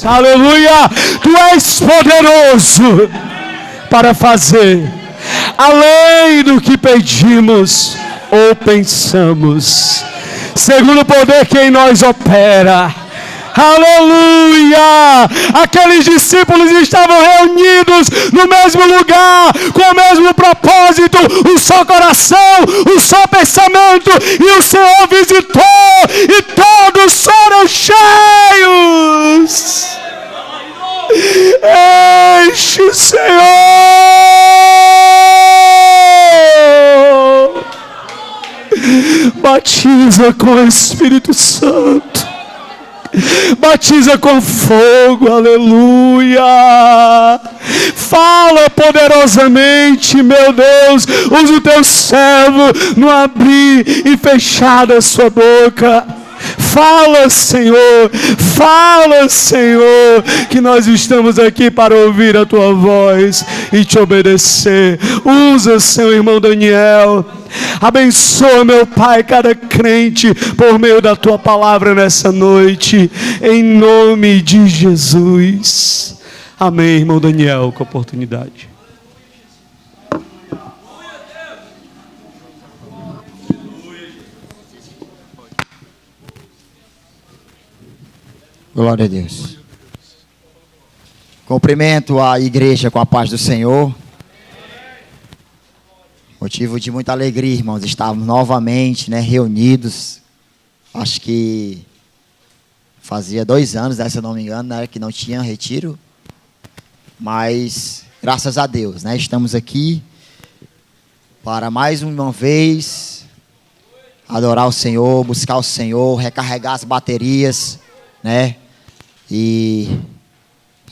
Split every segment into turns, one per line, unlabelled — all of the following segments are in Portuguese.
Aleluia! Tu és poderoso para fazer além do que pedimos ou pensamos, segundo o poder que em nós opera. Aleluia! Aqueles discípulos estavam reunidos no mesmo lugar, com o mesmo propósito, um só coração, um só pensamento, e o Senhor visitou, e todos foram cheios. Enche o Senhor! Batiza com o Espírito Santo. Batiza com fogo, aleluia. Fala poderosamente, meu Deus. Usa o teu servo no abrir e fechar da sua boca. Fala, Senhor, que nós estamos aqui para ouvir a tua voz e te obedecer. Usa, Senhor, irmão Daniel. Abençoa, meu Pai, cada crente por meio da tua palavra nessa noite, em nome de Jesus. Amém, irmão Daniel, com a oportunidade.
Glória a Deus. Cumprimento a igreja com a paz do Senhor. Motivo de muita alegria, irmãos, estarmos novamente, reunidos. Acho que fazia 2 anos, se eu não me engano, que não tinha retiro. Mas, graças a Deus, estamos aqui para mais uma vez adorar o Senhor, buscar o Senhor, recarregar as baterias, E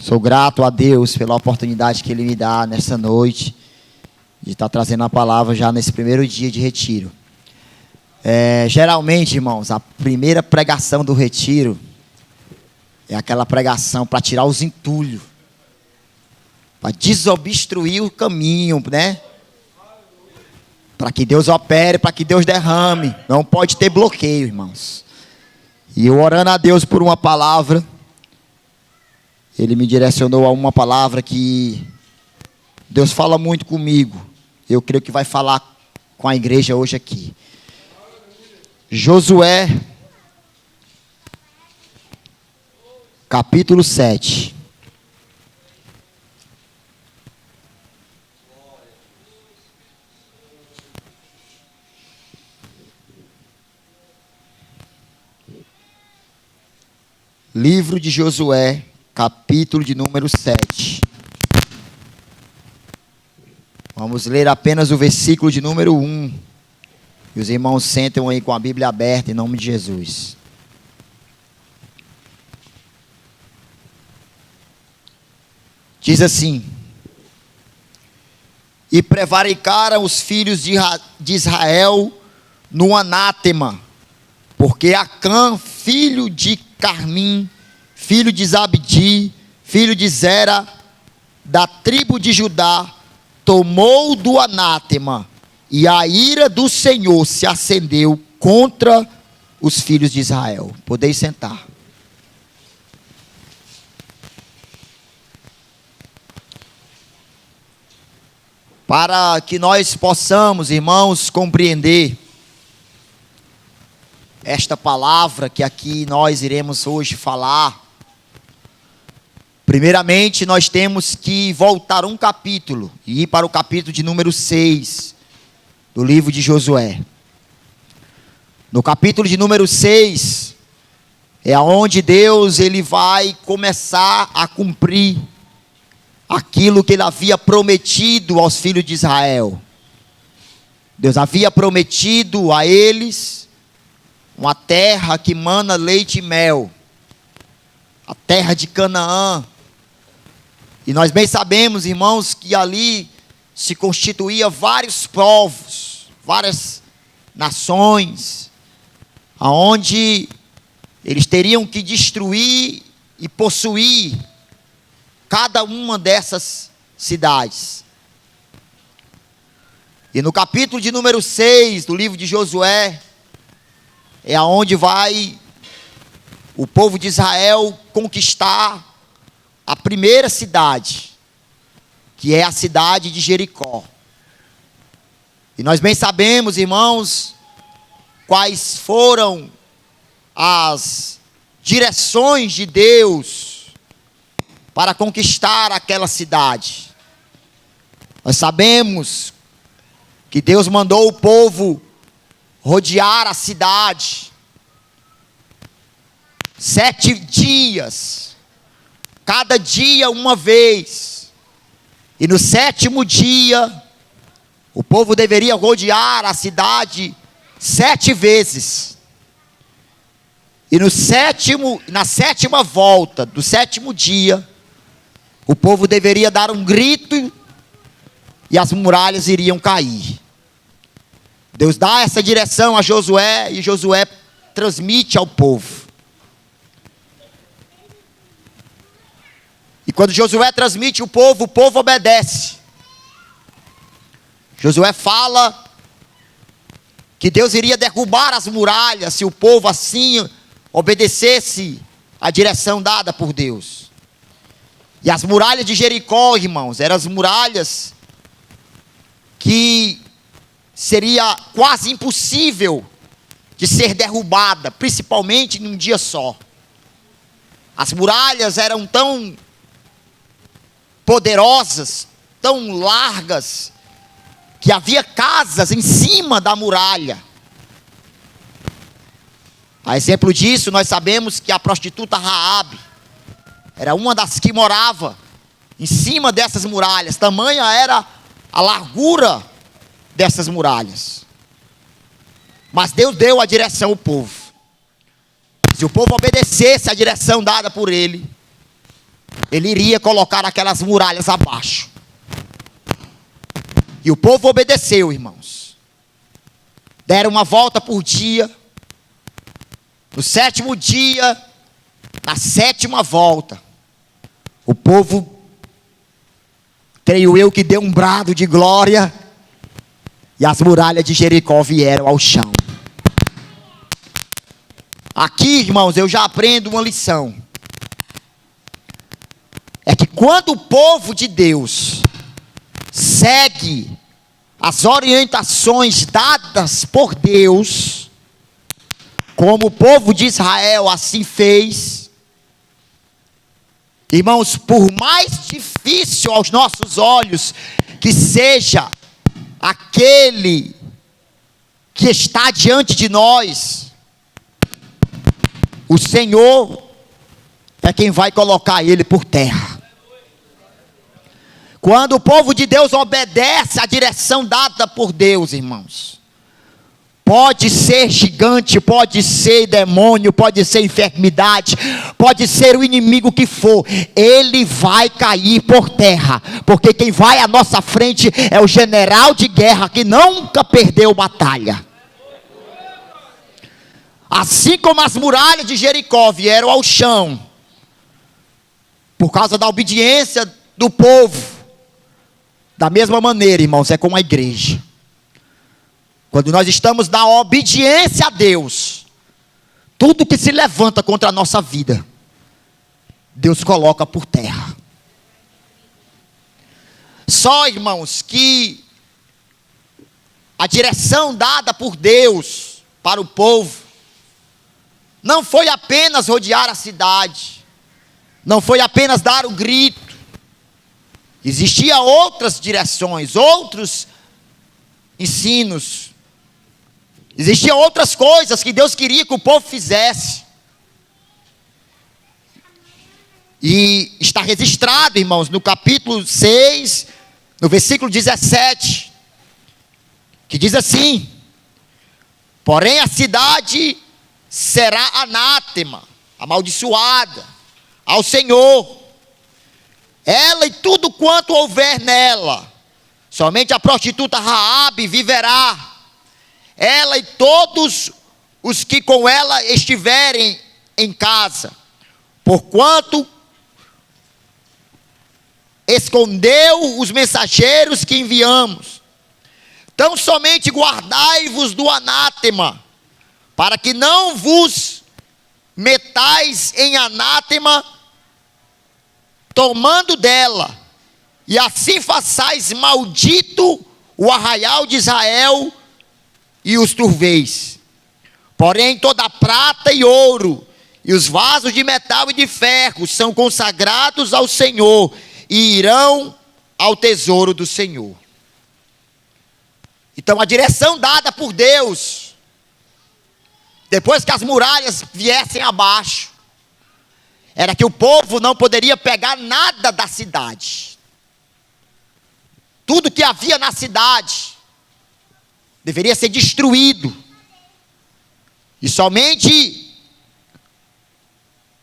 sou grato a Deus pela oportunidade que Ele me dá nessa noite, de estar trazendo a palavra já nesse primeiro dia de retiro. Geralmente, irmãos, a primeira pregação do retiro é aquela pregação para tirar os entulhos, para desobstruir o caminho, para que Deus opere, para que Deus derrame. Não pode ter bloqueio, irmãos. E eu orando a Deus por uma palavra, Ele me direcionou a uma palavra que Deus fala muito comigo. Eu creio que vai falar com a igreja hoje aqui. Josué, capítulo 7. Livro de Josué, capítulo de número 7. Vamos ler apenas o versículo de número 1. E os irmãos sentam aí com a Bíblia aberta em nome de Jesus. Diz assim: E prevaricaram os filhos de Israel no anátema, porque Acã, filho de Carmim, filho de Zabdi, filho de Zera, da tribo de Judá, tomou do anátema, e a ira do Senhor se acendeu contra os filhos de Israel. Podeis sentar. Para que nós possamos, irmãos, compreender esta palavra que aqui nós iremos hoje falar, primeiramente nós temos que voltar um capítulo e ir para o capítulo de número 6 do livro de Josué. No capítulo de número 6 é onde Deus ele vai começar a cumprir aquilo que Ele havia prometido aos filhos de Israel. Deus havia prometido a eles uma terra que mana leite e mel, a terra de Canaã. E nós bem sabemos, irmãos, que ali se constituía vários povos, várias nações, aonde eles teriam que destruir e possuir cada uma dessas cidades. E no capítulo de número 6 do livro de Josué, é aonde vai o povo de Israel conquistar a primeira cidade, que é a cidade de Jericó. E nós bem sabemos, irmãos, quais foram as direções de Deus para conquistar aquela cidade. Nós sabemos que Deus mandou o povo rodear a cidade 7 dias, cada dia uma vez, e no 7º dia, o povo deveria rodear a cidade 7 vezes, e na 7ª volta do 7º dia, o povo deveria dar um grito, e as muralhas iriam cair. Deus dá essa direção a Josué, e Josué transmite ao povo. E quando Josué transmite o povo obedece. Josué fala que Deus iria derrubar as muralhas se o povo assim obedecesse a direção dada por Deus. E as muralhas de Jericó, irmãos, eram as muralhas que seria quase impossível de ser derrubada, principalmente num dia só. As muralhas eram tão poderosas, tão largas, que havia casas em cima da muralha. A exemplo disso, nós sabemos que a prostituta Raabe era uma das que morava em cima dessas muralhas. Tamanha era a largura dessas muralhas. Mas Deus deu a direção ao povo. Se o povo obedecesse a direção dada por ele, ele iria colocar aquelas muralhas abaixo. E o povo obedeceu, irmãos. Deram uma volta por dia. No 7º dia, na 7ª volta, o povo, creio eu, que deu um brado de glória, e as muralhas de Jericó vieram ao chão. Aqui, irmãos, eu já aprendo uma lição. É que quando o povo de Deus segue as orientações dadas por Deus, como o povo de Israel assim fez, irmãos, por mais difícil aos nossos olhos que seja aquele que está diante de nós, o Senhor é quem vai colocar ele por terra. Quando o povo de Deus obedece à direção dada por Deus, irmãos, pode ser gigante, pode ser demônio, pode ser enfermidade, pode ser o inimigo que for, ele vai cair por terra, porque quem vai à nossa frente é o general de guerra que nunca perdeu batalha. Assim como as muralhas de Jericó vieram ao chão, por causa da obediência do povo, da mesma maneira, irmãos, é com a igreja. Quando nós estamos na obediência a Deus, tudo que se levanta contra a nossa vida, Deus coloca por terra. Só, irmãos, que a direção dada por Deus para o povo não foi apenas rodear a cidade, não foi apenas dar o grito. Existiam outras direções, outros ensinos. Existiam outras coisas que Deus queria que o povo fizesse. E está registrado, irmãos, no capítulo 6, no versículo 17, que diz assim: porém a cidade será anátema, amaldiçoada ao Senhor, ela e tudo quanto houver nela. Somente a prostituta Raabe viverá, ela e todos os que com ela estiverem em casa, porquanto escondeu os mensageiros que enviamos. Então somente guardai-vos do anátema, para que não vos metais em anátema tomando dela, e assim façais maldito o arraial de Israel e os turveis. Porém toda a prata e ouro, e os vasos de metal e de ferro são consagrados ao Senhor, e irão ao tesouro do Senhor. Então a direção dada por Deus, depois que as muralhas viessem abaixo, era que o povo não poderia pegar nada da cidade. Tudo que havia na cidade deveria ser destruído. E somente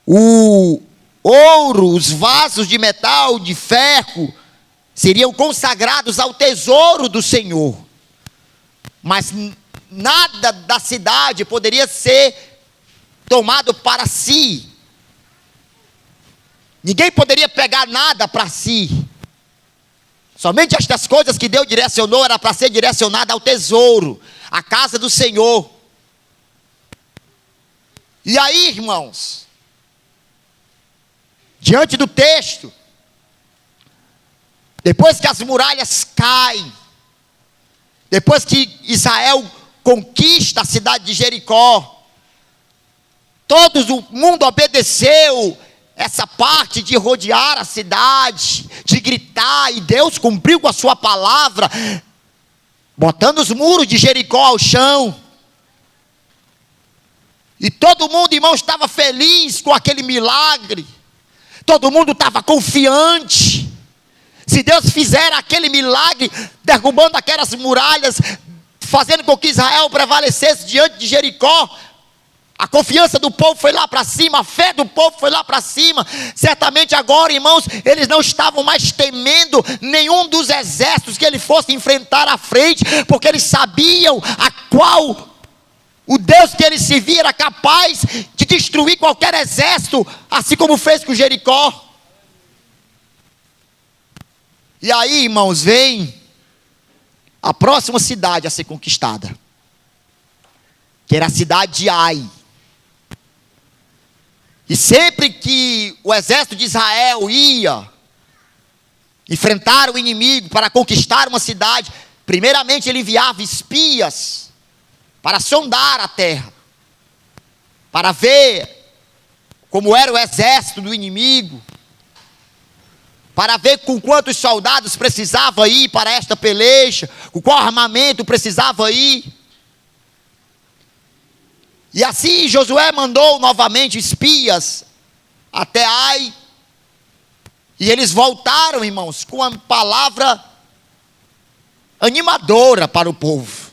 o ouro, os vasos de metal, de ferro, seriam consagrados ao tesouro do Senhor. Mas nada da cidade poderia ser tomado para si. Ninguém poderia pegar nada para si. Somente estas coisas que Deus direcionou era para ser direcionada ao tesouro, à casa do Senhor. E aí, irmãos, diante do texto, depois que as muralhas caem, depois que Israel conquista a cidade de Jericó, todo o mundo obedeceu essa parte de rodear a cidade, de gritar, e Deus cumpriu com a sua palavra, botando os muros de Jericó ao chão. E todo mundo, irmão, estava feliz com aquele milagre. Todo mundo estava confiante. Se Deus fizer aquele milagre, derrubando aquelas muralhas, fazendo com que Israel prevalecesse diante de Jericó, a confiança do povo foi lá para cima, a fé do povo foi lá para cima. Certamente agora, irmãos, eles não estavam mais temendo nenhum dos exércitos que ele fosse enfrentar à frente, porque eles sabiam a qual o Deus que eles serviam era capaz de destruir qualquer exército, assim como fez com Jericó. E aí, irmãos, vem a próxima cidade a ser conquistada, que era a cidade de Ai. E sempre que o exército de Israel ia enfrentar o inimigo para conquistar uma cidade, primeiramente ele enviava espias para sondar a terra, para ver como era o exército do inimigo, para ver com quantos soldados precisava ir para esta peleja, com qual armamento precisava ir. E assim Josué mandou novamente espias até Ai, e eles voltaram, irmãos, com uma palavra animadora para o povo.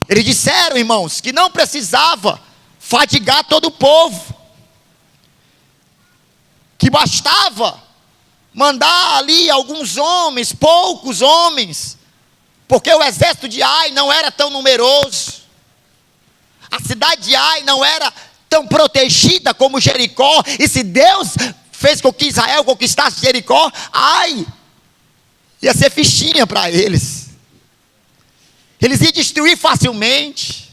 Eles disseram, irmãos, que não precisava fadigar todo o povo, que bastava mandar ali alguns homens, poucos homens, porque o exército de Ai não era tão numeroso. A cidade de Ai não era tão protegida como Jericó. E se Deus fez com que Israel conquistasse Jericó, Ai ia ser fichinha para eles. Eles iam destruir facilmente.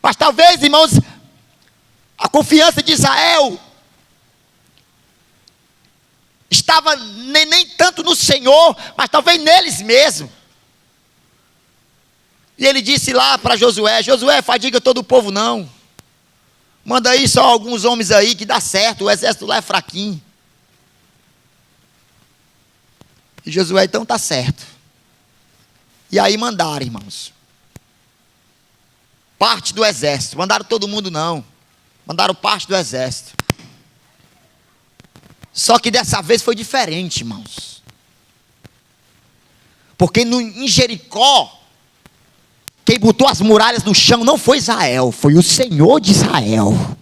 Mas talvez, irmãos, a confiança de Israel estava nem tanto no Senhor, mas talvez neles mesmos. E ele disse lá para Josué: Josué, fadiga todo o povo não. Manda aí só alguns homens aí que dá certo, o exército lá é fraquinho. E Josué, então tá certo. E aí mandaram, irmãos, parte do exército. Mandaram todo mundo não, mandaram parte do exército. Só que dessa vez foi diferente, irmãos. Porque em Jericó, quem botou as muralhas no chão não foi Israel, foi o Senhor de Israel.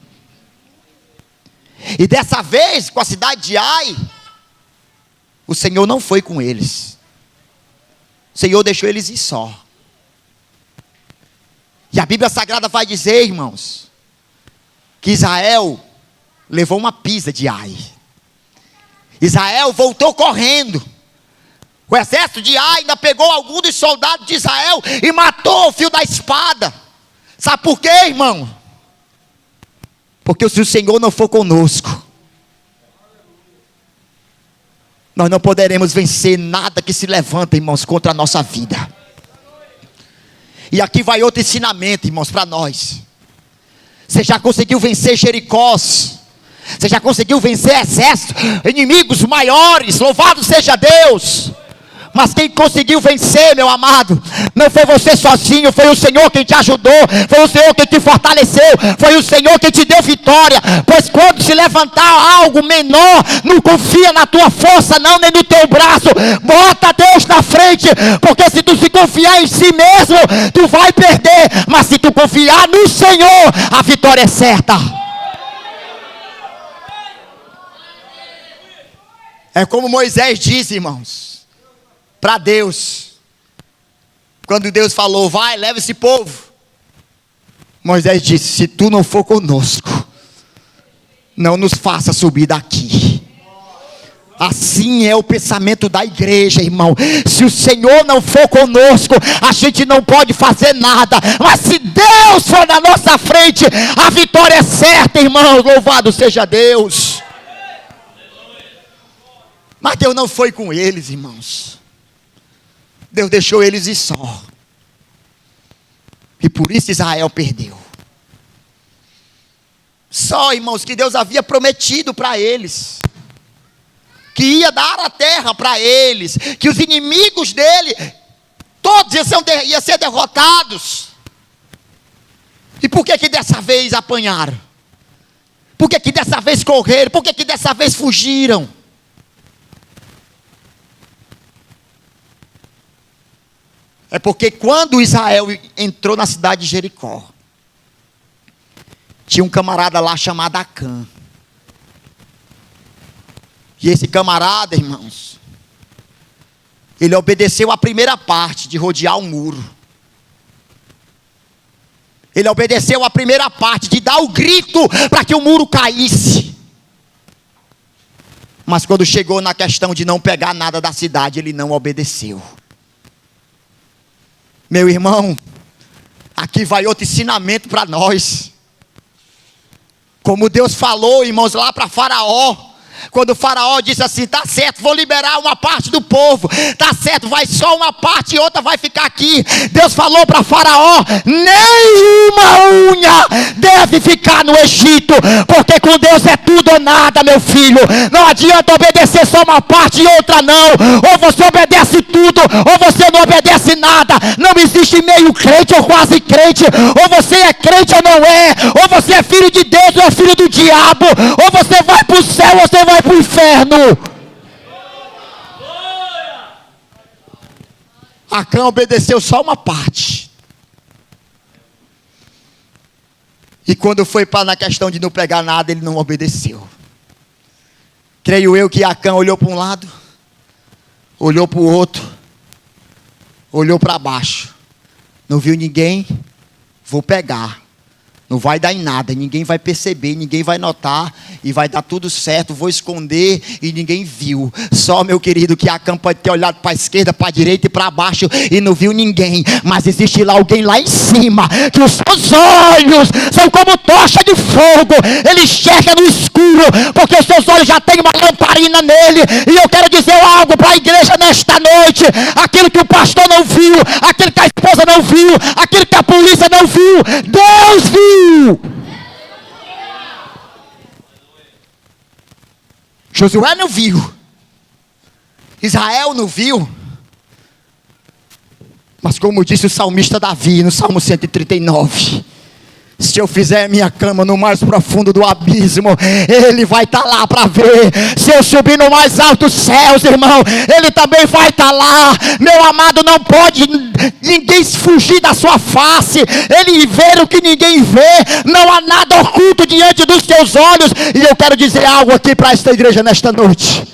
E dessa vez, com a cidade de Ai, o Senhor não foi com eles. O Senhor deixou eles ir só. E a Bíblia Sagrada vai dizer, irmãos, que Israel levou uma pisa de Ai. Israel voltou correndo. O exército de Ai ainda pegou algum dos soldados de Israel e matou o fio da espada. Sabe por quê, irmão? Porque se o Senhor não for conosco, nós não poderemos vencer nada que se levanta, irmãos, contra a nossa vida. E aqui vai outro ensinamento, irmãos, para nós. Você já conseguiu vencer Jericós, você já conseguiu vencer exércitos, inimigos maiores, louvado seja Deus. Mas quem conseguiu vencer, meu amado, não foi você sozinho, foi o Senhor quem te ajudou, foi o Senhor quem te fortaleceu, foi o Senhor quem te deu vitória. Pois quando se levantar algo menor, não confia na tua força não, nem no teu braço, bota Deus na frente, porque se tu se confiar em si mesmo, tu vai perder, mas se tu confiar no Senhor, a vitória é certa. É como Moisés disse, irmãos, para Deus, quando Deus falou, vai, leva esse povo, Moisés disse, se tu não for conosco, não nos faça subir daqui. Assim é o pensamento da igreja, irmão. Se o Senhor não for conosco, a gente não pode fazer nada, mas se Deus for na nossa frente, a vitória é certa, irmão, louvado seja Deus. Mas Deus não foi com eles, irmãos. Deus deixou eles ir só. E por isso Israel perdeu. Só, irmãos, que Deus havia prometido para eles, que ia dar a terra para eles, que os inimigos dele, todos iam ser derrotados. E por que dessa vez apanharam? Por que dessa vez correram? Por que dessa vez fugiram? É porque quando Israel entrou na cidade de Jericó, tinha um camarada lá chamado Acã. E esse camarada, irmãos, ele obedeceu a primeira parte de rodear o muro. Ele obedeceu a primeira parte de dar o grito para que o muro caísse. Mas quando chegou na questão de não pegar nada da cidade, ele não obedeceu. Meu irmão, aqui vai outro ensinamento para nós. Como Deus falou, irmãos, lá para Faraó. Quando o Faraó disse assim, tá certo, vou liberar uma parte do povo. Tá certo, vai só uma parte e outra vai ficar aqui. Deus falou para Faraó, nenhuma unha deve ficar no Egito. Porque com Deus é tudo ou nada, meu filho. Não adianta obedecer só uma parte e outra não. Ou você obedece tudo, ou você não obedece nada. Não existe meio crente ou quase crente. Ou você é crente ou não é. Ou você é filho de Deus ou é filho do diabo. Ou você vai para o céu ou você vai para o inferno. Acã obedeceu só uma parte. E quando foi para na questão de não pegar nada, ele não obedeceu. Creio eu que Acã olhou para um lado, olhou para o outro, olhou para baixo, não viu ninguém, vou pegar. Não vai dar em nada, ninguém vai perceber, ninguém vai notar, e vai dar tudo certo, vou esconder, e ninguém viu. Só, meu querido, que Acã pode ter olhado para a esquerda, para a direita e para baixo, e não viu ninguém, mas existe lá alguém lá em cima, que os seus olhos são como tocha de fogo, ele enxerga no escuro, porque os seus olhos já têm uma lamparina nele, e eu quero dizer algo para a igreja nesta noite, aquilo que o pastor não viu, aquilo que a esposa não viu, aquilo que a polícia não viu, Deus viu. Josué não viu, Israel não viu, mas como disse o salmista Davi no Salmo 139, se eu fizer minha cama no mais profundo do abismo, Ele vai estar lá para ver. Se eu subir no mais alto dos céus, irmão, Ele também vai estar lá. Meu amado, não pode ninguém fugir da sua face. Ele vê o que ninguém vê. Não há nada oculto diante dos teus olhos. E eu quero dizer algo aqui para esta igreja nesta noite.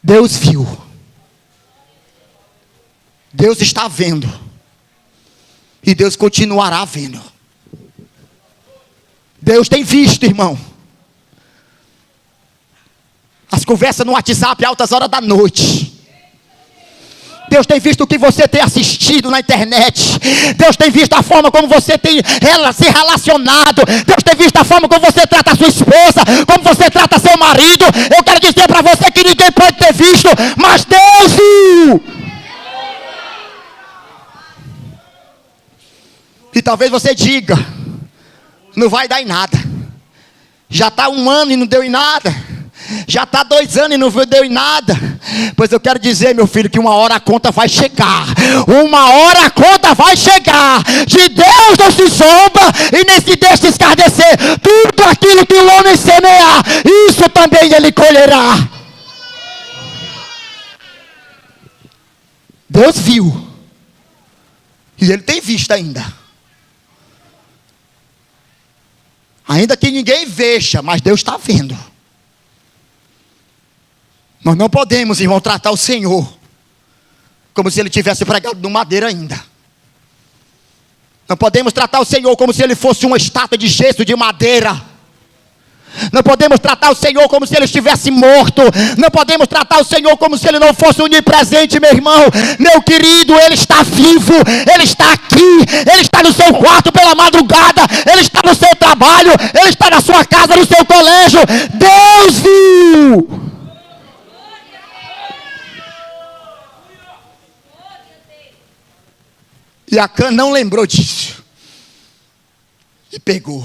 Deus viu. Deus está vendo. E Deus continuará vendo. Deus tem visto, irmão. As conversas no WhatsApp altas horas da noite. Deus tem visto o que você tem assistido na internet. Deus tem visto a forma como você tem se relacionado. Deus tem visto a forma como você trata a sua esposa, como você trata seu marido. Eu quero dizer para você que ninguém pode ter visto, mas Deus viu. E talvez você diga: não vai dar em nada. Já está 1 ano e não deu em nada. Já está 2 anos e não deu em nada. Pois eu quero dizer, meu filho, que uma hora a conta vai chegar. Uma hora a conta vai chegar. De Deus não se zomba e nem se deixa escarnecer. Tudo aquilo que o homem semear, isso também ele colherá. Deus viu. E ele tem visto ainda. Ainda que ninguém veja, mas Deus está vendo. Nós não podemos, irmão, tratar o Senhor como se Ele tivesse pregado no madeira ainda. Não podemos tratar o Senhor como se Ele fosse uma estátua de gesso, de madeira. Não podemos tratar o Senhor como se Ele estivesse morto. Não podemos tratar o Senhor como se Ele não fosse onipresente, meu irmão. Meu querido, Ele está vivo. Ele está aqui. Ele está no seu quarto pela madrugada. Ele está no seu trabalho. Ele está na sua casa, no seu colégio. Deus viu. E Acã não lembrou disso. E pegou.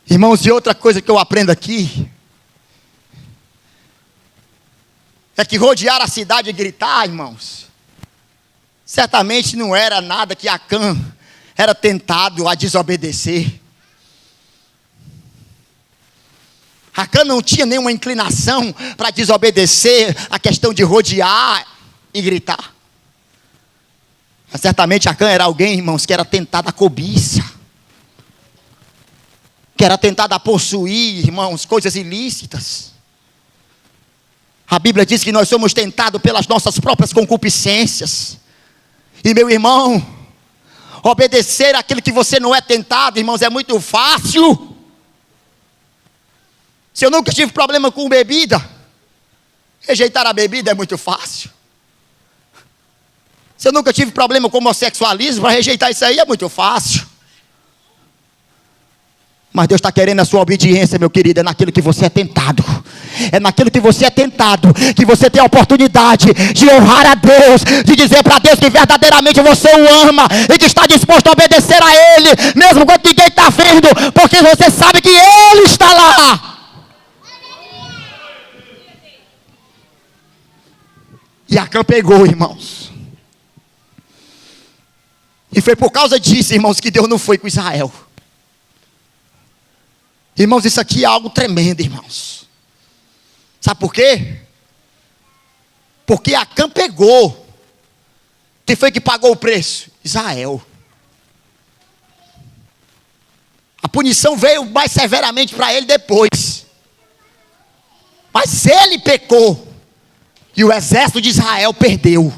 Irmãos, e outra coisa que eu aprendo aqui é que rodear a cidade e gritar, irmãos, certamente não era nada que Acã era tentado a desobedecer. Acã não tinha nenhuma inclinação para desobedecer a questão de rodear e gritar. Mas certamente Acã era alguém, irmãos, que era tentado a cobiça. Que era tentado a possuir, irmãos, coisas ilícitas. A Bíblia diz que nós somos tentados pelas nossas próprias concupiscências. E meu irmão, obedecer aquilo que você não é tentado, irmãos, é muito fácil. Se eu nunca tive problema com bebida, rejeitar a bebida é muito fácil. Se eu nunca tive problema com homossexualismo, para rejeitar isso aí é muito fácil. Mas Deus está querendo a sua obediência, meu querido, é naquilo que você é tentado. É naquilo que você é tentado, que você tem a oportunidade de honrar a Deus, de dizer para Deus que verdadeiramente você o ama e que está disposto a obedecer a Ele, mesmo quando ninguém está vendo, porque você sabe que Ele está lá. E Acã pegou, irmãos. E foi por causa disso, irmãos, que Deus não foi com Israel. Irmãos, isso aqui é algo tremendo, irmãos. Sabe por quê? Porque Acã pegou. Quem foi que pagou o preço? Israel. A punição veio mais severamente para ele depois. Mas ele pecou. E o exército de Israel perdeu.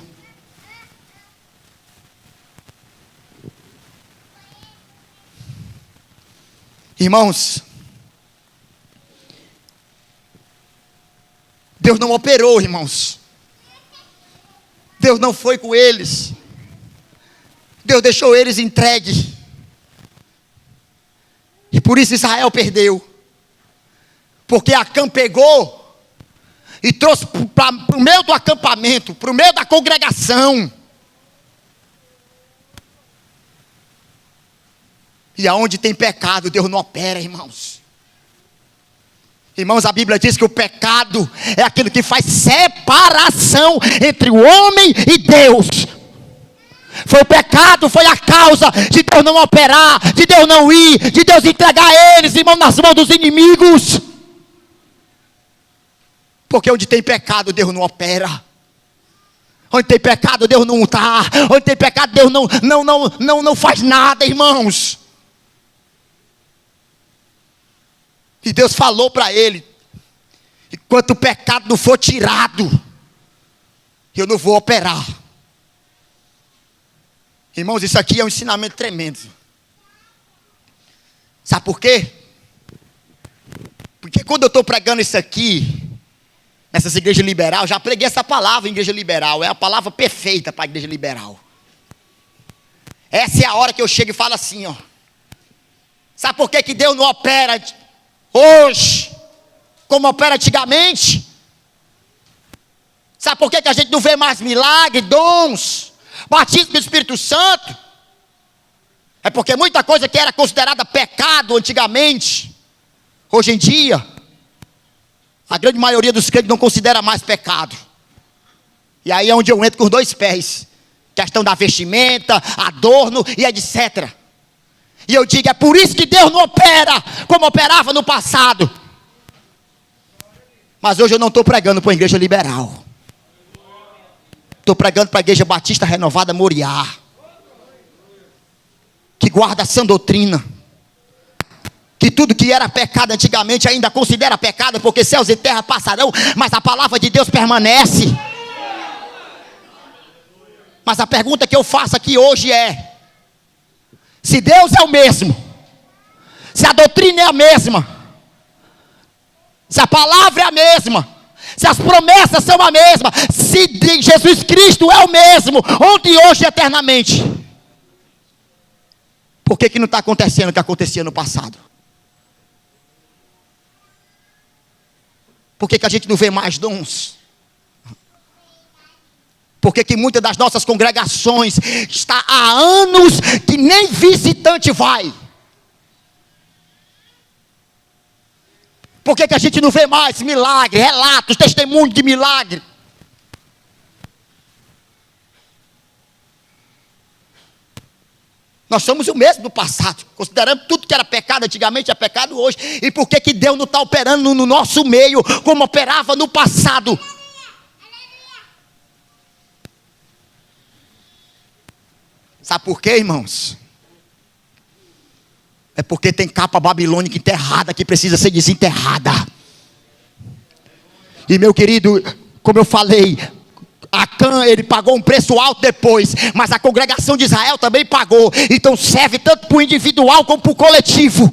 Irmãos, Deus não operou, irmãos. Deus não foi com eles. Deus deixou eles entregues. E por isso Israel perdeu. Porque Acã pegou e trouxe para o meio do acampamento, para o meio da congregação. E aonde tem pecado, Deus não opera, irmãos. Irmãos, a Bíblia diz que o pecado é aquilo que faz separação entre o homem e Deus. Foi o pecado, foi a causa de Deus não operar, de Deus não ir, de Deus entregar eles, irmão, nas mãos dos inimigos. Porque onde tem pecado, Deus não opera. Onde tem pecado, Deus não está. Onde tem pecado, Deus não faz nada, irmãos. E Deus falou para ele: enquanto o pecado não for tirado, eu não vou operar. Irmãos, isso aqui é um ensinamento tremendo. Sabe por quê? Porque quando eu estou pregando isso aqui, Essas igrejas liberal, já preguei essa palavra, igreja liberal, é a palavra perfeita para a igreja liberal. Essa é a hora que eu chego e falo assim, ó. Sabe por que Deus não opera hoje como opera antigamente? Sabe por que a gente não vê mais milagres, dons, batismo do Espírito Santo? É porque muita coisa que era considerada pecado antigamente, hoje em dia, a grande maioria dos crentes não considera mais pecado. E aí é onde eu entro com os dois pés. Questão da vestimenta, adorno e etc. E eu digo, é por isso que Deus não opera como operava no passado. Mas hoje eu não estou pregando para a igreja liberal. Estou pregando para a igreja batista renovada Moriá, que guarda a sã doutrina, que tudo que era pecado antigamente ainda considera pecado, porque céus e terra passarão, mas a palavra de Deus permanece. Mas a pergunta que eu faço aqui hoje é: se Deus é o mesmo, se a doutrina é a mesma, se a palavra é a mesma, se as promessas são a mesma, se Jesus Cristo é o mesmo, ontem, hoje e eternamente, por que não está acontecendo o que acontecia no passado? Por que a gente não vê mais dons? Por que muitas das nossas congregações está há anos que nem visitante vai? Por que a gente não vê mais milagre, relatos, testemunhos de milagre? Nós somos o mesmo do passado, considerando tudo que era pecado antigamente é pecado hoje. E por que Deus não está operando no nosso meio como operava no passado? Sabe por quê, irmãos? É porque tem capa babilônica enterrada que precisa ser desenterrada. E meu querido, como eu falei, Acã, ele pagou um preço alto depois, mas a congregação de Israel também pagou. Então serve tanto para o individual como para o coletivo.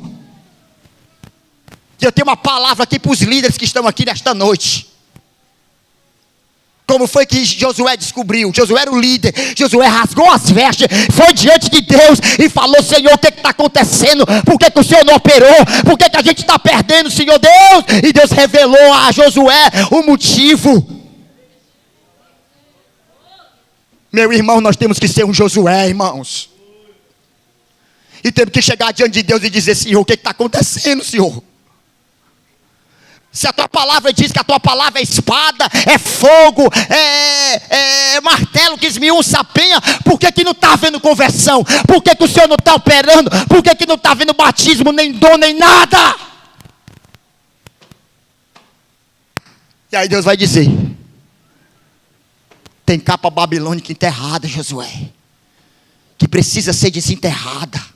E eu tenho uma palavra aqui para os líderes que estão aqui nesta noite. Como foi que Josué descobriu? Josué era o líder. Josué rasgou as vestes, foi diante de Deus e falou: Senhor, o que está acontecendo? Por que o Senhor não operou? Por que a gente está perdendo, Senhor Deus? E Deus revelou a Josué o motivo. Meu irmão, nós temos que ser um Josué, irmãos. E temos que chegar diante de Deus e dizer: Senhor, o que está acontecendo, Senhor? Se a tua palavra diz que a tua palavra é espada, é fogo, é martelo que esmiuça a penha, por que não está havendo conversão? Por que o Senhor não está operando? Por que não está havendo batismo, nem dom, nem nada? E aí Deus vai dizer: tem capa babilônica enterrada, Josué, que precisa ser desenterrada.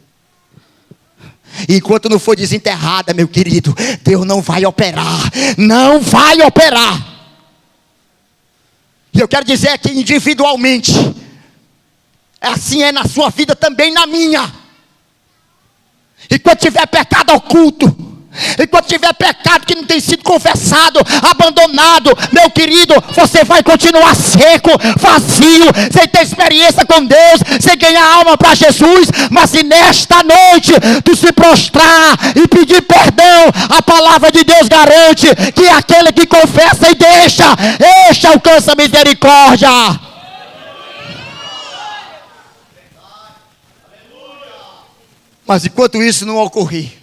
E enquanto não for desenterrada, meu querido, Deus não vai operar. Não vai operar. E eu quero dizer que individualmente, assim é na sua vida também, na minha. Enquanto tiver pecado oculto, enquanto tiver pecado que não tem sido confessado, abandonado, meu querido, você vai continuar seco, vazio, sem ter experiência com Deus, sem ganhar alma para Jesus. Mas se nesta noite tu se prostrar e pedir perdão, a palavra de Deus garante que aquele que confessa e deixa, este alcança misericórdia. Mas enquanto isso não ocorrer,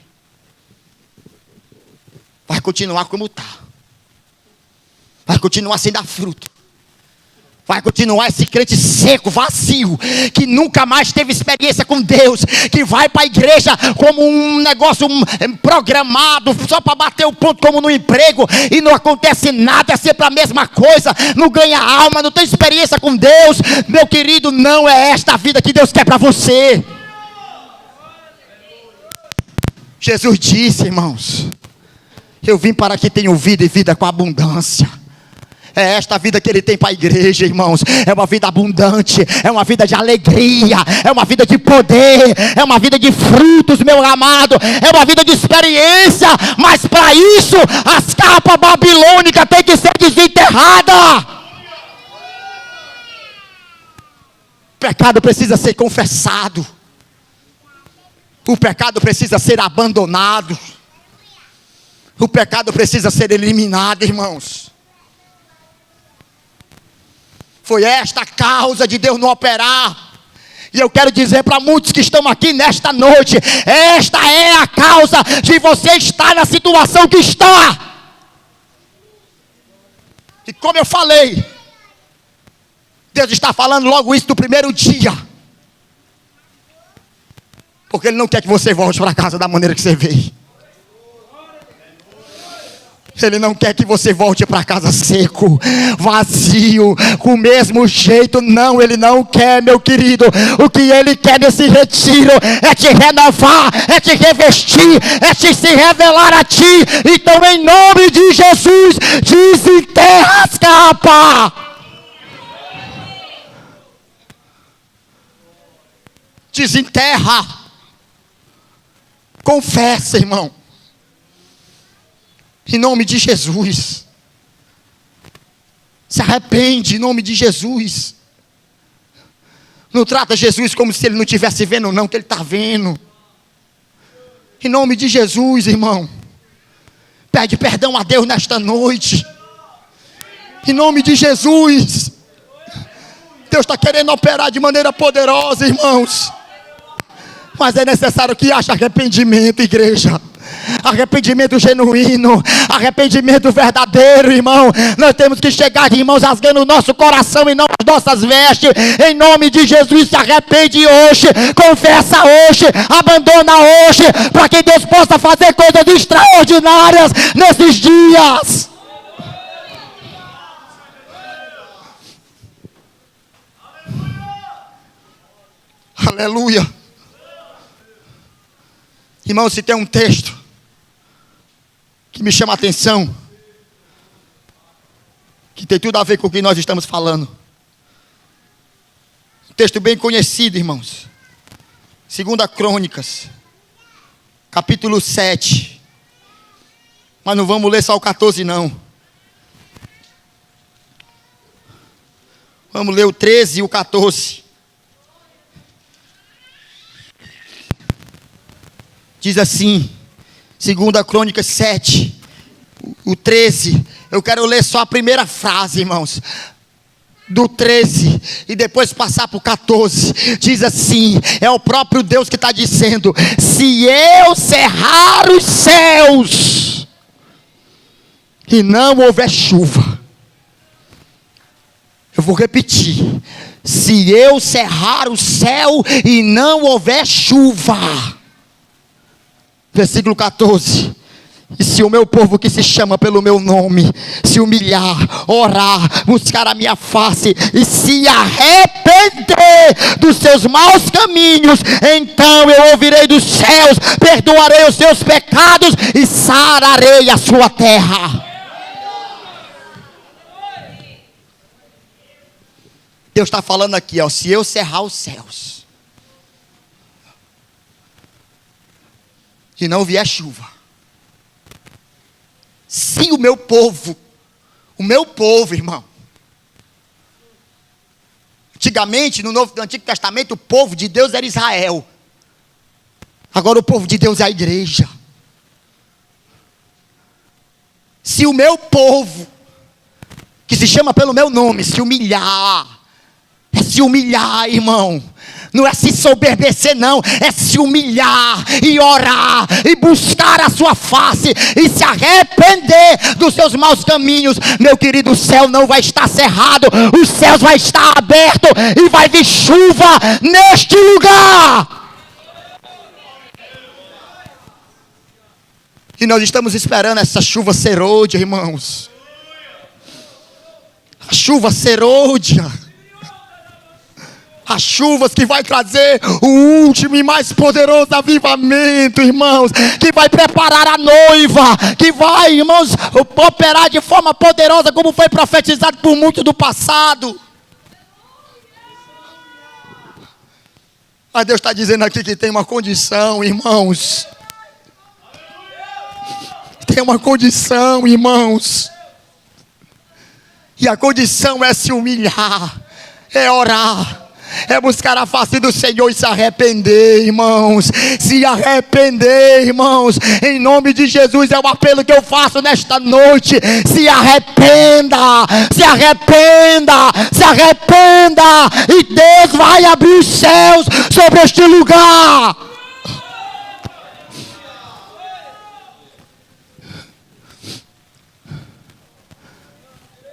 vai continuar como está. Vai continuar sem dar fruto. Vai continuar esse crente seco, vazio, que nunca mais teve experiência com Deus, que vai para a igreja como um negócio programado, só para bater o ponto como no emprego, e não acontece nada, é sempre a mesma coisa, não ganha alma, não tem experiência com Deus. Meu querido, não é esta a vida que Deus quer para você. Jesus disse, irmãos: eu vim para que tenham vida e vida com abundância. É esta vida que Ele tem para a igreja, irmãos. É uma vida abundante, é uma vida de alegria, é uma vida de poder, é uma vida de frutos, meu amado, é uma vida de experiência. Mas para isso, as capas babilônicas têm que ser desenterradas. O pecado precisa ser confessado. O pecado precisa ser abandonado. O pecado precisa ser eliminado, irmãos. Foi esta a causa de Deus não operar. E eu quero dizer para muitos que estão aqui nesta noite: esta é a causa de você estar na situação que está. E como eu falei, Deus está falando logo isso do primeiro dia. Porque Ele não quer que você volte para casa da maneira que você veio. Ele não quer que você volte para casa seco, vazio, com o mesmo jeito. Não, Ele não quer, meu querido. O que Ele quer nesse retiro é te renovar, é te revestir, é te se revelar a ti. Então, em nome de Jesus, desenterra as capas. Desenterra. Confessa, irmão. Em nome de Jesus. Se arrepende em nome de Jesus. Não trata Jesus como se Ele não estivesse vendo, não, que Ele está vendo. Em nome de Jesus, irmão. Pede perdão a Deus nesta noite. Em nome de Jesus. Deus está querendo operar de maneira poderosa, irmãos. Mas é necessário que haja arrependimento, igreja. Arrependimento genuíno, arrependimento verdadeiro, irmão. Nós temos que chegar, irmãos, rasgando o nosso coração e não as nossas vestes. Em nome de Jesus, se arrepende hoje, confessa hoje, abandona hoje, para que Deus possa fazer coisas extraordinárias nesses dias. Aleluia. Irmão, se tem um texto que me chama a atenção, que tem tudo a ver com o que nós estamos falando. Um texto bem conhecido, irmãos. 2 Crônicas, capítulo 7. Mas não vamos ler só o 14, não. Vamos ler o 13 e o 14. Diz assim, 2 Crônicas 7, o 13. Eu quero ler só a primeira frase, irmãos. Do 13 e depois passar para o 14. Diz assim, é o próprio Deus que está dizendo: se eu cerrar os céus e não houver chuva. Eu vou repetir. Se eu cerrar o céu e não houver chuva. Versículo 14. E se o meu povo que se chama pelo meu nome se humilhar, orar, buscar a minha face e se arrepender dos seus maus caminhos, então eu ouvirei dos céus, perdoarei os seus pecados e sararei a sua terra. Deus está falando aqui, ó, se eu cerrar os céus e não vier chuva, se o meu povo, irmão, antigamente no Antigo Testamento o povo de Deus era Israel, agora o povo de Deus é a igreja. Se o meu povo, que se chama pelo meu nome, se humilhar, é se humilhar, irmão. Não é se soberbecer, não. É se humilhar e orar e buscar a sua face e se arrepender dos seus maus caminhos. Meu querido, o céu não vai estar cerrado. Os céus vai estar aberto e vai vir chuva neste lugar. E nós estamos esperando essa chuva serôdia, irmãos. A chuva serôdia. As chuvas que vai trazer o último e mais poderoso avivamento, irmãos. Que vai preparar a noiva. Que vai, irmãos, operar de forma poderosa, como foi profetizado por muitos do passado. Mas Deus está dizendo aqui que tem uma condição, irmãos. Tem uma condição, irmãos. E a condição é se humilhar, é orar, é buscar a face do Senhor e se arrepender, irmãos. Se arrepender, irmãos. Em nome de Jesus é o apelo que eu faço nesta noite. Se arrependa, se arrependa, se arrependa. E Deus vai abrir os céus sobre este lugar.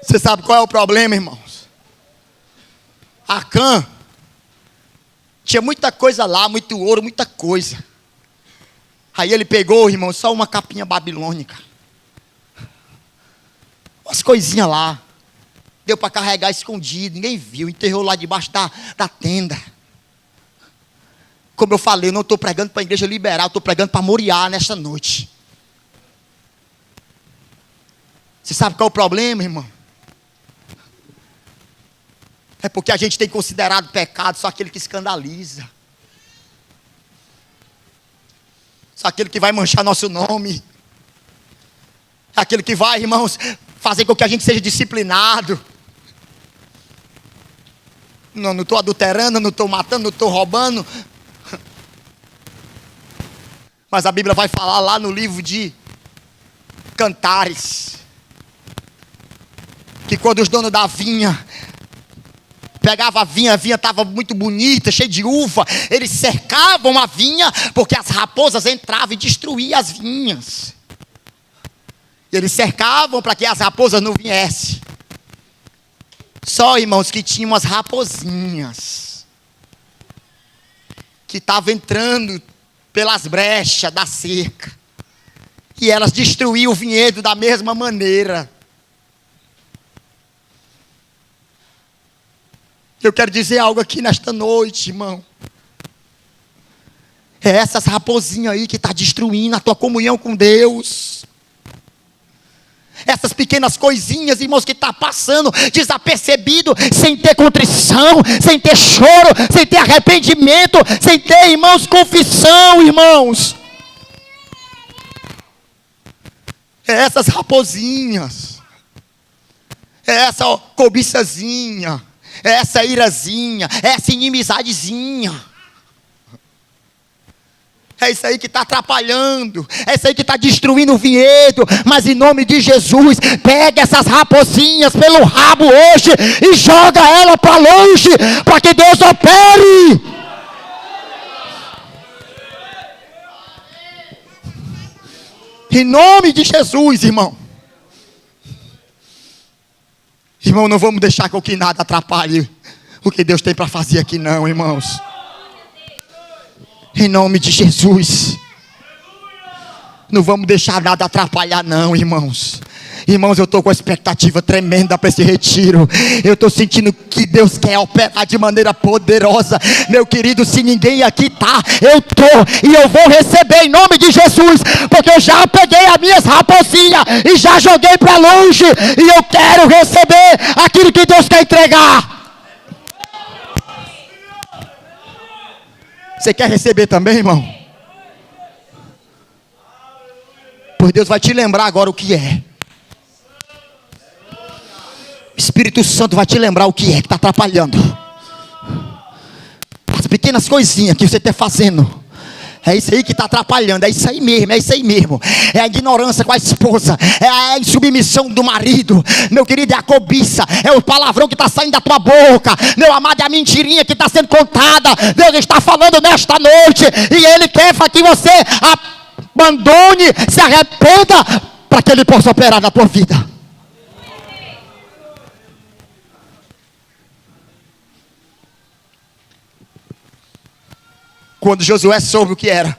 Você sabe qual é o problema, irmãos? Acã tinha muita coisa lá, muito ouro, muita coisa. Aí ele pegou, irmão, só uma capinha babilônica. Umas coisinhas lá. Deu para carregar escondido, ninguém viu. Enterrou lá debaixo da tenda. Como eu falei, eu não estou pregando para a igreja liberal, estou pregando para Moriá nesta noite. Você sabe qual é o problema, irmão? É porque a gente tem considerado pecado só aquele que escandaliza. Só aquele que vai manchar nosso nome. Aquele que vai, irmãos, fazer com que a gente seja disciplinado. Não estou adulterando, não estou matando, não estou roubando. Mas a Bíblia vai falar lá no livro de Cantares, que quando os donos da vinha pegava a vinha estava muito bonita, cheia de uva. Eles cercavam a vinha, porque as raposas entravam e destruíam as vinhas. Eles cercavam para que as raposas não viessem. Só, irmãos, que tinham umas raposinhas que estavam entrando pelas brechas da cerca. E elas destruíam o vinhedo da mesma maneira. Eu quero dizer algo aqui nesta noite, irmão. É essas raposinhas aí que está destruindo a tua comunhão com Deus. Essas pequenas coisinhas, irmãos, que está passando desapercebido, sem ter contrição, sem ter choro, sem ter arrependimento, sem ter, irmãos, confissão, irmãos. É essas raposinhas. É essa cobiçazinha. Essa irazinha, essa inimizadezinha. É isso aí que está atrapalhando. É isso aí que está destruindo o vinhedo. Mas em nome de Jesus, pega essas raposinhas pelo rabo hoje e joga ela para longe, para que Deus opere. Em nome de Jesus, irmão. Irmão, não vamos deixar com que nada atrapalhe o que Deus tem para fazer aqui não, irmãos. Em nome de Jesus. Não vamos deixar nada atrapalhar não, irmãos. Irmãos, eu estou com uma expectativa tremenda para esse retiro. Eu estou sentindo que Deus quer operar de maneira poderosa. Meu querido, se ninguém aqui está, eu estou. E eu vou receber em nome de Jesus. Porque eu já peguei as minhas raposinhas e já joguei para longe. E eu quero receber aquilo que Deus quer entregar. Você quer receber também, irmão? Pois Deus vai te lembrar agora o que é. O Espírito Santo vai te lembrar o que é que está atrapalhando. As pequenas coisinhas que você está fazendo. É isso aí que está atrapalhando. É isso aí mesmo, é isso aí mesmo. É a ignorância com a esposa. É a insubmissão do marido. Meu querido, é a cobiça. É o palavrão que está saindo da tua boca. Meu amado, é a mentirinha que está sendo contada. Deus está falando nesta noite. E Ele quer que você abandone, se arrependa, para que Ele possa operar na tua vida. Quando Josué soube o que era.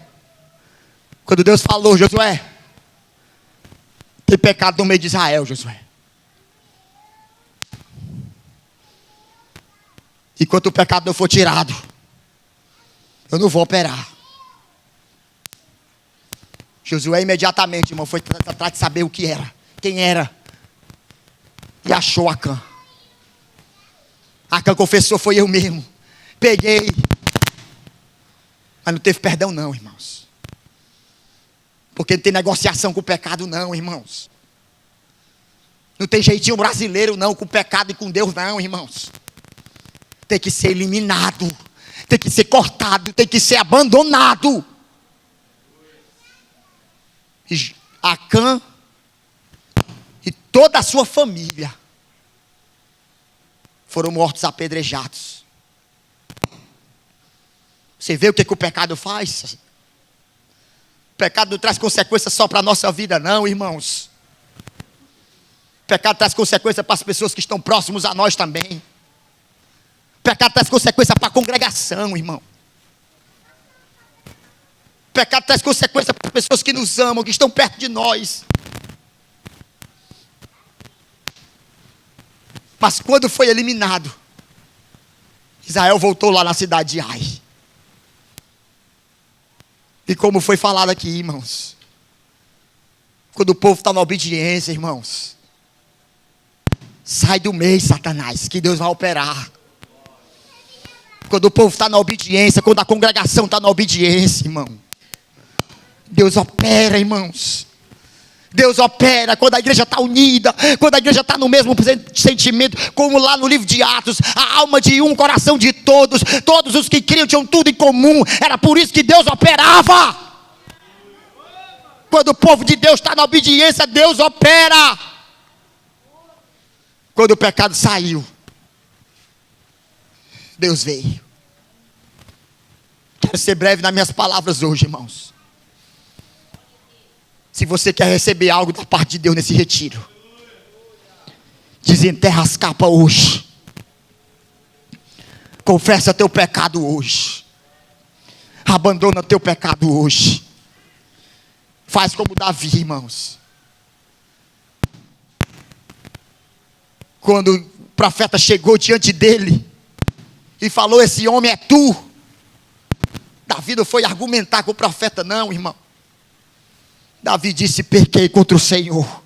Quando Deus falou, Josué, tem pecado no meio de Israel, Josué. Enquanto o pecado não for tirado, eu não vou operar. Josué imediatamente, irmão, foi atrás de saber o que era, quem era. E achou Acã. Acã confessou, foi eu mesmo. Peguei. Mas não teve perdão não, irmãos. Porque não tem negociação com o pecado não, irmãos. Não tem jeitinho brasileiro não, com o pecado e com Deus não, irmãos. Tem que ser eliminado. Tem que ser cortado, tem que ser abandonado. E Acã e toda a sua família foram mortos apedrejados. Você vê o que o pecado faz? O pecado não traz consequências só para a nossa vida não, irmãos. O pecado traz consequências para as pessoas que estão próximos a nós também. O pecado traz consequências para a congregação, irmão. O pecado traz consequências para as pessoas que nos amam, que estão perto de nós. Mas quando foi eliminado, Israel voltou lá na cidade de Ai. E como foi falado aqui, irmãos, quando o povo está na obediência, irmãos, sai do meio, Satanás, que Deus vai operar. Quando o povo está na obediência, quando a congregação está na obediência, irmão, Deus opera, irmãos. Deus opera quando a igreja está unida, quando a igreja está no mesmo sentimento, como lá no livro de Atos, a alma de um, coração de todos, todos os que criam tinham tudo em comum, era por isso que Deus operava. Quando o povo de Deus está na obediência, Deus opera. Quando o pecado saiu, Deus veio. Quero ser breve nas minhas palavras hoje, irmãos. Se você quer receber algo da parte de Deus nesse retiro, desenterra as capas hoje. Confessa teu pecado hoje. Abandona teu pecado hoje. Faz como Davi, irmãos. Quando o profeta chegou diante dele e falou: esse homem é tu. Davi não foi argumentar com o profeta não, irmão. Davi disse: pequei contra o Senhor.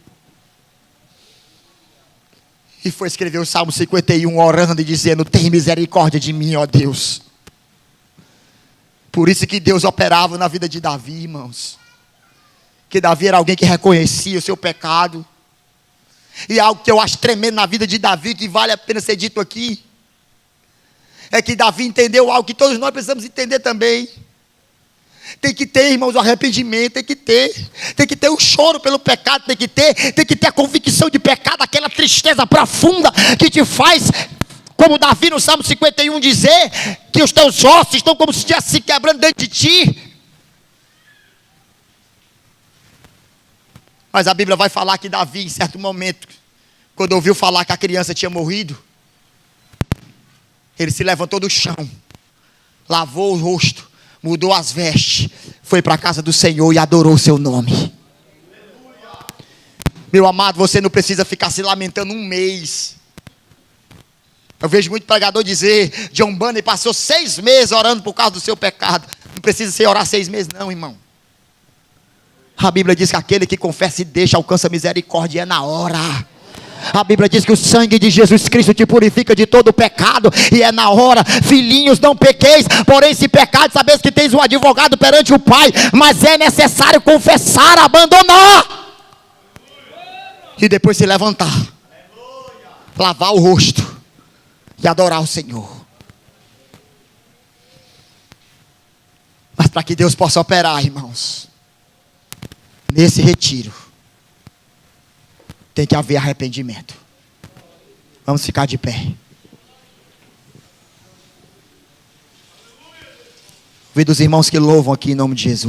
E foi escrever o Salmo 51, orando e dizendo: tem misericórdia de mim, ó Deus. Por isso que Deus operava na vida de Davi, irmãos. Que Davi era alguém que reconhecia o seu pecado. E algo que eu acho tremendo na vida de Davi, que vale a pena ser dito aqui, é que Davi entendeu algo que todos nós precisamos entender também. Tem que ter, irmãos, o arrependimento, tem que ter o choro pelo pecado, tem que ter a convicção de pecado, aquela tristeza profunda que te faz, como Davi no Salmo 51 dizer, que os teus ossos estão como se estivessem se quebrando dentro de ti. Mas a Bíblia vai falar que Davi, em certo momento, quando ouviu falar que a criança tinha morrido, ele se levantou do chão, lavou o rosto, mudou as vestes, foi para a casa do Senhor e adorou o seu nome. Meu amado, você não precisa ficar se lamentando um mês. Eu vejo muito pregador dizer: John Bunyan passou 6 meses orando por causa do seu pecado. Não precisa ser orar 6 meses não, irmão. A Bíblia diz que aquele que confessa e deixa alcança misericórdia, é na hora. A Bíblia diz que o sangue de Jesus Cristo te purifica de todo o pecado, e é na hora. Filhinhos, não pequeis, porém se pecares, sabeis que tens um advogado perante o Pai, mas é necessário confessar, abandonar, e depois se levantar, lavar o rosto e adorar o Senhor. Mas para que Deus possa operar, irmãos, nesse retiro, tem que haver arrependimento. Vamos ficar de pé. Ouvindo os irmãos que louvam aqui em nome de Jesus.